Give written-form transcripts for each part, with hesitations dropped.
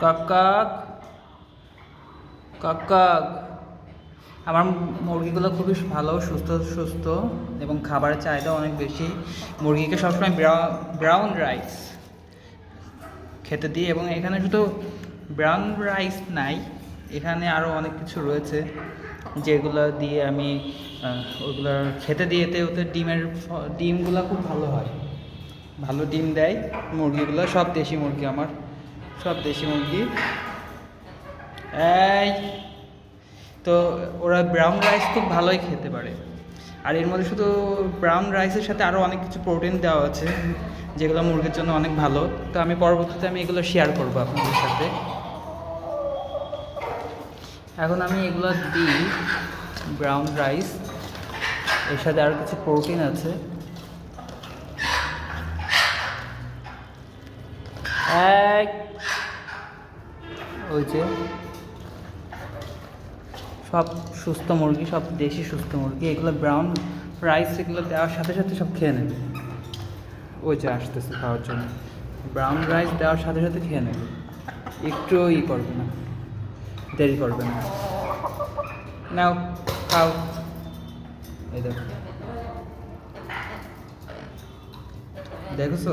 কাকাক কাকাক। আমার মুরগিগুলো খুবই ভালো, সুস্থ সুস্থ এবং খাবারের চাহিদা অনেক বেশি। মুরগিকে সবসময় ব্রাউন রাইস খেতে দিই, এবং এখানে শুধু ব্রাউন রাইস নাই, এখানে আরও অনেক কিছু রয়েছে যেগুলো দিয়ে আমি ওগুলো খেতে দিয়ে এতে ওদের ডিমগুলো খুব ভালো হয়, ভালো ডিম দেয় মুরগিগুলো। সব দেশি মুরগি আমার, সব দেশি মুরগি। এই তো ওরা ব্রাউন রাইস খুব ভালোই খেতে পারে, আর এর মধ্যে শুধু ব্রাউন রাইসের সাথে আরও অনেক কিছু প্রোটিন দেওয়া আছে যেগুলো মুরগির জন্য অনেক ভালো। তো আমি পরবর্তীতে এগুলো শেয়ার করবো আপনাদের সাথে। এখন আমি এগুলো দিই ব্রাউন রাইস, এর সাথে আরও কিছু প্রোটিন আছে। ওই যে সব সুস্থ মুরগি, সব দেশি সুস্থ মুরগি, এগুলো ব্রাউন রাইস এগুলো দেওয়ার সাথে সাথে সব খেয়ে নেবে। ওই যে আসতেছে খাওয়ার জন্য, ব্রাউন রাইস দেওয়ার সাথে সাথে খেয়ে নেবে, একটু করবে না, দেরি করবে না। নাও খাও, এই দেখো, দেখছো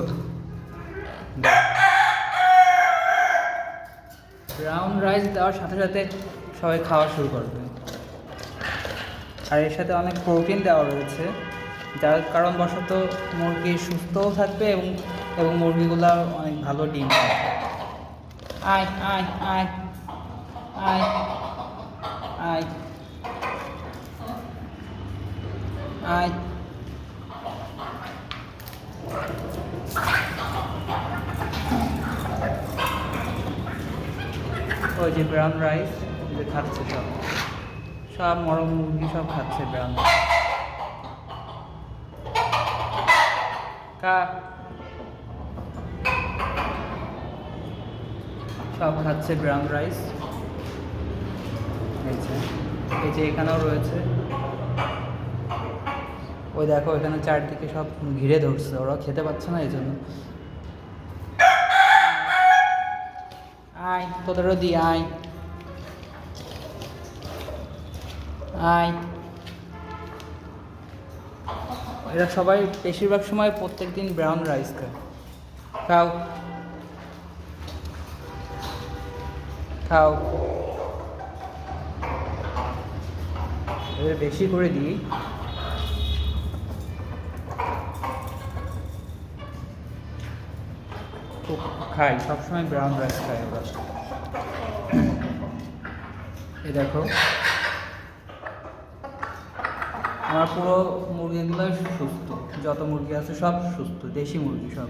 ব্রাউন রাইস দেওয়ার সাথে সাথে সবাই খাওয়া শুরু করবে। আর এর সাথে অনেক প্রোটিন দেওয়া রয়েছে, যার কারণবশত মুরগি সুস্থও থাকবে এবং এবং মুরগিগুলো অনেক ভালো ডিম পাবে। আয় আয় আয় আয় আয় আয়। ওই যে ব্রাউন রাইস যে খাচ্ছে, সব সব মরম মুরগি সব খাচ্ছে ব্রাউন রাইস। সব খাচ্ছে ব্রাউন রাইস। এই যে এখানেও রয়েছে, ওই দেখো এখানে চারদিকে সব ঘিরে ধরছে, ওরা খেতে পাচ্ছে না এই জন্য। আয় তোদেরও দি, আয় আয়। এরা সবাই বেশিরভাগ সময় প্রত্যেক দিন ব্রাউন রাইস খায়। খাও খাও, বেশি করে দিই। খুব খাই, সবসময় ব্রাউন রাইস খাই ওরা। এই দেখো আমার পুরো মুরগিগুলো সুস্থ, যত মুরগি আছে সব সুস্থ, দেশি মুরগি সব।